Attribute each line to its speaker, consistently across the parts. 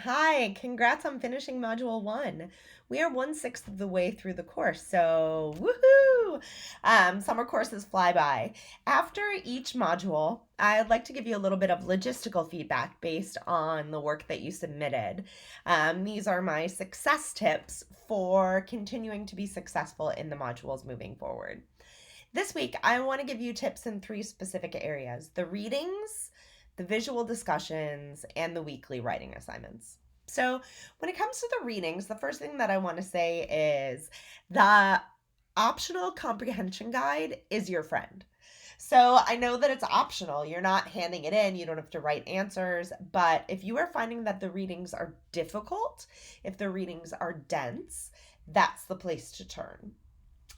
Speaker 1: Hi, congrats on finishing Module 1. We are 1/6 of the way through the course, so woohoo! Summer courses fly by. After each module, I'd like to give you a little bit of logistical feedback based on the work that you submitted. These are my success tips for continuing to be successful in the modules moving forward. This week, I want to give you tips in three specific areas: the readings, the visual discussions, and the weekly writing assignments. So, when it comes to the readings, the first thing that I want to say is the optional comprehension guide is your friend. So, I know that it's optional. You're not handing it in, you don't have to write answers. But if you are finding that the readings are difficult, if the readings are dense, that's the place to turn.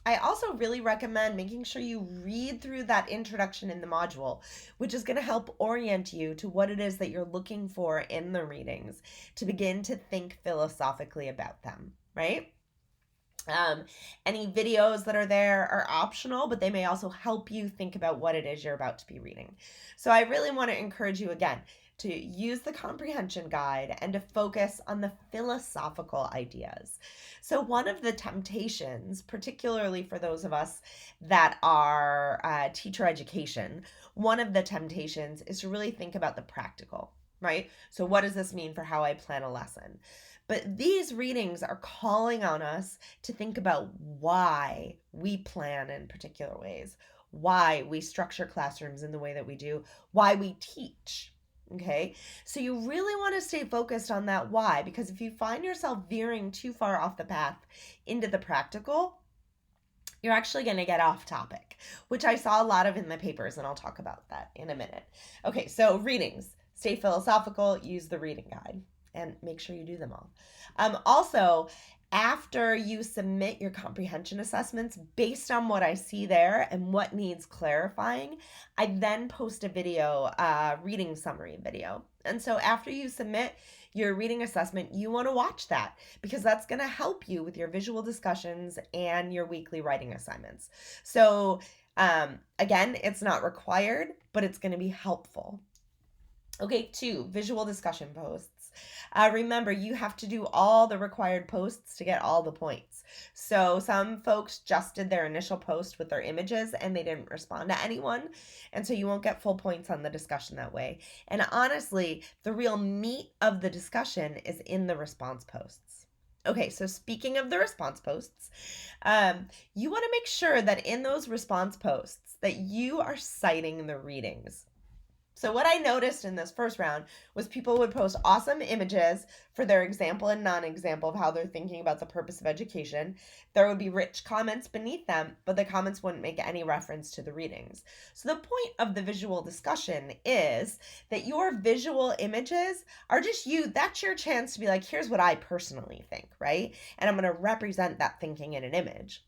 Speaker 1: I also really recommend making sure you read through that introduction in the module, which is going to help orient you to what it is that you're looking for in the readings to begin to think philosophically about them, right? Um, any videos that are there are optional, but they may also help you think about what it is you're about to be reading. So I really want to encourage you again to use the comprehension guide and to focus on the philosophical ideas. So, one of the temptations, particularly for those of us that are teacher education, one of the temptations is to really think about the practical, right? So, what does this mean for how I plan a lesson? But these readings are calling on us to think about why we plan in particular ways, why we structure classrooms in the way that we do, why we teach. Okay, so you really want to stay focused on that why, because if you find yourself veering too far off the path into the practical, you're actually going to get off topic, which I saw a lot of in the papers, and I'll talk about that in a minute. Okay, so readings, stay philosophical, use the reading guide, and make sure you do them all. Also, after you submit your comprehension assessments, based on what I see there and what needs clarifying, I then post a video, reading summary video. And so after you submit your reading assessment, you want to watch that because that's going to help you with your visual discussions and your weekly writing assignments. So, again, it's not required, but it's going to be helpful. Okay, 2, visual discussion posts. Remember, you have to do all the required posts to get all the points. So some folks just did their initial post with their images and they didn't respond to anyone. And so you won't get full points on the discussion that way. And honestly, the real meat of the discussion is in the response posts. Okay, so speaking of the response posts, you want to make sure that in those response posts that you are citing the readings. So what I noticed in this first round was people would post awesome images for their example and non-example of how they're thinking about the purpose of education. There would be rich comments beneath them, but the comments wouldn't make any reference to the readings. So the point of the visual discussion is that your visual images are just you. That's your chance to be like, here's what I personally think, right? And I'm going to represent that thinking in an image.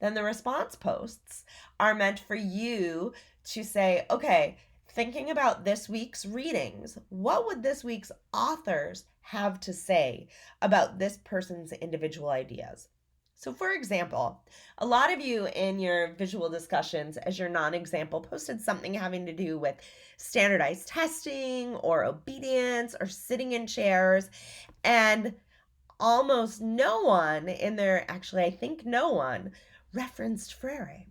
Speaker 1: Then the response posts are meant for you to say, okay, thinking about this week's readings, what would this week's authors have to say about this person's individual ideas? So, for example, a lot of you in your visual discussions, as your non example, posted something having to do with standardized testing or obedience or sitting in chairs. And almost no one in there, actually, I think no one, referenced Freire.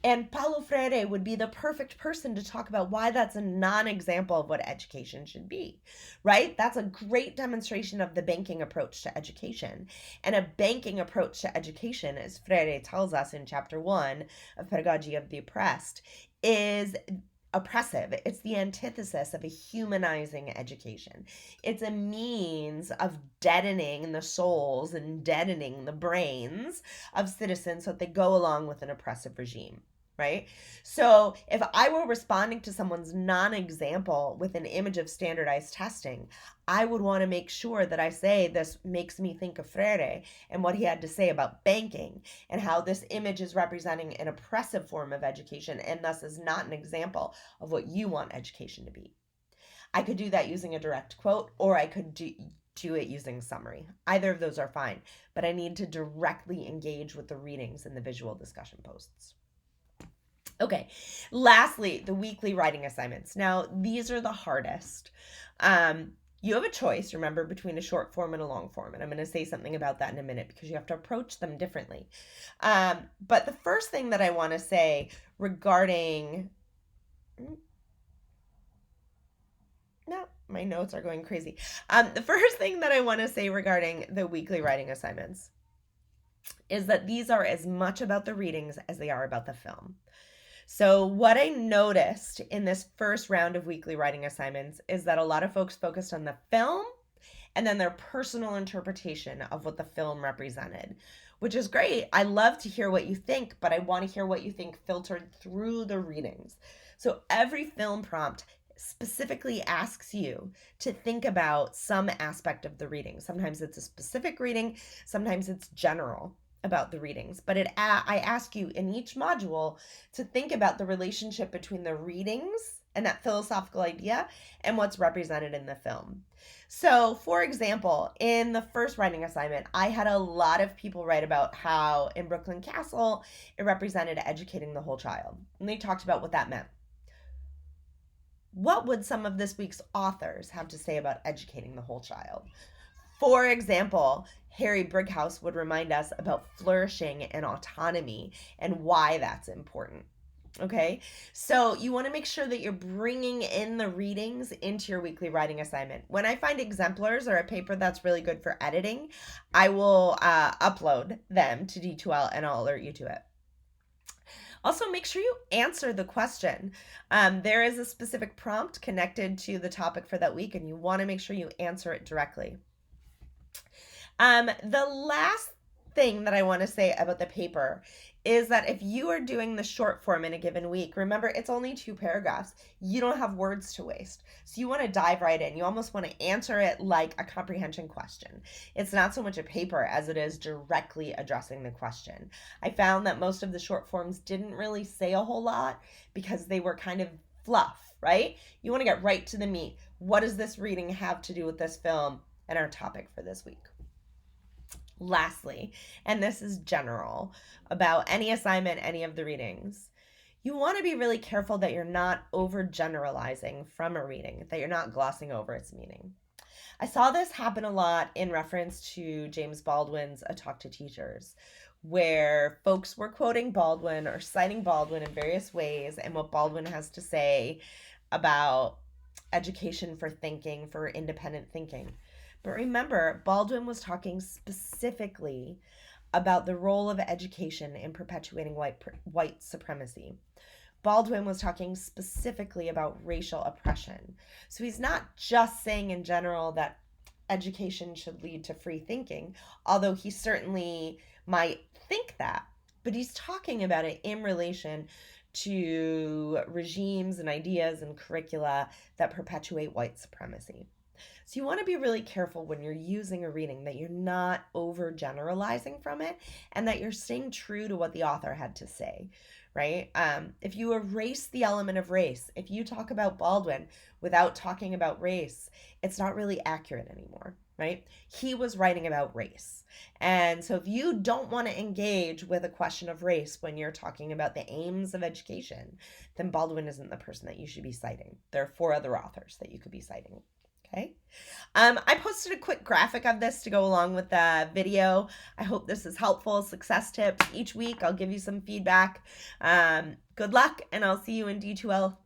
Speaker 1: And Paulo Freire would be the perfect person to talk about why that's a non-example of what education should be, right? That's a great demonstration of the banking approach to education. And a banking approach to education, as Freire tells us in chapter 1 of Pedagogy of the Oppressed, is oppressive. It's the antithesis of a humanizing education. It's a means of deadening the souls and deadening the brains of citizens so that they go along with an oppressive regime. Right? So if I were responding to someone's non-example with an image of standardized testing, I would want to make sure that I say this makes me think of Freire and what he had to say about banking and how this image is representing an oppressive form of education and thus is not an example of what you want education to be. I could do that using a direct quote, or I could do it using summary. Either of those are fine, but I need to directly engage with the readings in the visual discussion posts. Okay, lastly, the weekly writing assignments. Now, these are the hardest. You have a choice, remember, between a short form and a long form. And I'm going to say something about that in a minute because you have to approach them differently. But the first thing that I want to say regarding. No, my notes are going crazy. The first thing that I want to say regarding the weekly writing assignments is that these are as much about the readings as they are about the film. So, what I noticed in this first round of weekly writing assignments is that a lot of folks focused on the film and then their personal interpretation of what the film represented, which is great. I love to hear what you think, but I want to hear what you think filtered through the readings. So, every film prompt specifically asks you to think about some aspect of the reading. Sometimes it's a specific reading, sometimes it's general about the readings, but I ask you in each module to think about the relationship between the readings and that philosophical idea and what's represented in the film. So, for example, in the first writing assignment, I had a lot of people write about how in Brooklyn Castle it represented educating the whole child, and they talked about what that meant. What would some of this week's authors have to say about educating the whole child? For example, Harry Brighouse would remind us about flourishing and autonomy and why that's important. Okay, so you want to make sure that you're bringing in the readings into your weekly writing assignment. When I find exemplars or a paper that's really good for editing, I will upload them to D2L and I'll alert you to it. Also, make sure you answer the question. There is a specific prompt connected to the topic for that week, and you want to make sure you answer it directly. The last thing that I want to say about the paper is that if you are doing the short form in a given week, remember it's only 2 paragraphs. You don't have words to waste. So you want to dive right in. You almost want to answer it like a comprehension question. It's not so much a paper as it is directly addressing the question. I found that most of the short forms didn't really say a whole lot because they were kind of fluff, right? You want to get right to the meat. What does this reading have to do with this film and our topic for this week? Lastly, and this is general about any assignment, any of the readings, you want to be really careful that you're not overgeneralizing from a reading, that you're not glossing over its meaning. I saw this happen a lot in reference to James Baldwin's A Talk to Teachers, where folks were quoting Baldwin or citing Baldwin in various ways and what Baldwin has to say about education for thinking, for independent thinking. But remember, Baldwin was talking specifically about the role of education in perpetuating white supremacy. Baldwin was talking specifically about racial oppression. So he's not just saying in general that education should lead to free thinking, although he certainly might think that. But he's talking about it in relation to regimes and ideas and curricula that perpetuate white supremacy. So you want to be really careful when you're using a reading that you're not overgeneralizing from it and that you're staying true to what the author had to say, right? If you erase the element of race, if you talk about Baldwin without talking about race, it's not really accurate anymore, right? He was writing about race. And so if you don't want to engage with a question of race when you're talking about the aims of education, then Baldwin isn't the person that you should be citing. There are 4 other authors that you could be citing. Okay. I posted a quick graphic of this to go along with the video. I hope this is helpful. Success tips. Each week I'll give you some feedback. Good luck, and I'll see you in D2L